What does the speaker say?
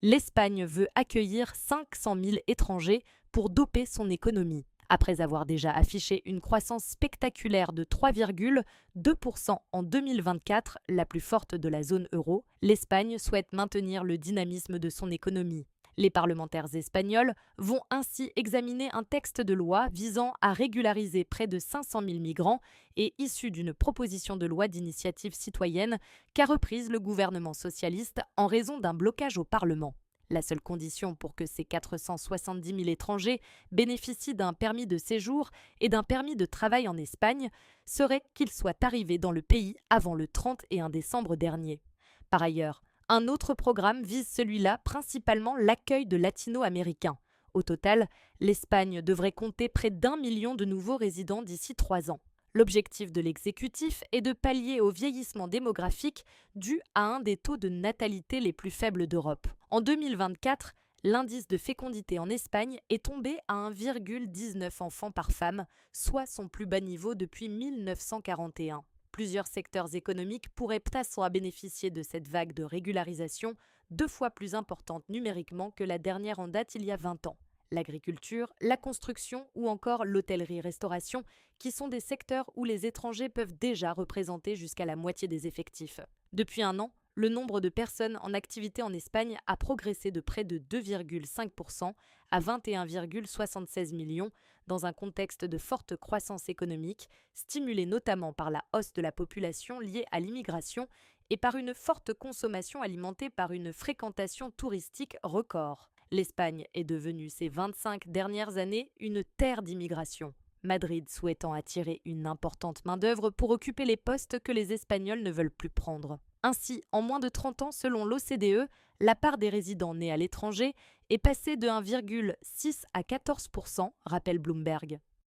L'Espagne veut accueillir 500 000 étrangers pour doper son économie. Après avoir déjà affiché une croissance spectaculaire de 3,2% en 2024, la plus forte de la zone euro, l'Espagne souhaite maintenir le dynamisme de son économie. Les parlementaires espagnols vont ainsi examiner un texte de loi visant à régulariser près de 500 000 migrants et issu d'une proposition de loi d'initiative citoyenne qu'a reprise le gouvernement socialiste en raison d'un blocage au Parlement. La seule condition pour que ces 470 000 étrangers bénéficient d'un permis de séjour et d'un permis de travail en Espagne serait qu'ils soient arrivés dans le pays avant le 31 décembre dernier. Par ailleurs, un autre programme vise celui-là principalement l'accueil de latino-américains. Au total, l'Espagne devrait compter près d'1 million de nouveaux résidents d'ici 3 ans. L'objectif de l'exécutif est de pallier au vieillissement démographique dû à un des taux de natalité les plus faibles d'Europe. En 2024, l'indice de fécondité en Espagne est tombé à 1,19 enfants par femme, soit son plus bas niveau depuis 1941. Plusieurs secteurs économiques pourraient peut-être bénéficier de cette vague de régularisation 2 fois plus importante numériquement que la dernière en date il y a 20 ans. L'agriculture, la construction ou encore l'hôtellerie-restauration, qui sont des secteurs où les étrangers peuvent déjà représenter jusqu'à la moitié des effectifs. Depuis un an, le nombre de personnes en activité en Espagne a progressé de près de 2,5% à 21,76 millions dans un contexte de forte croissance économique, stimulé notamment par la hausse de la population liée à l'immigration et par une forte consommation alimentée par une fréquentation touristique record. L'Espagne est devenue ces 25 dernières années une terre d'immigration. Madrid souhaitant attirer une importante main-d'œuvre pour occuper les postes que les Espagnols ne veulent plus prendre. Ainsi, en moins de 30 ans, selon l'OCDE, la part des résidents nés à l'étranger est passée de 1,6 à 14%, rappelle Bloomberg.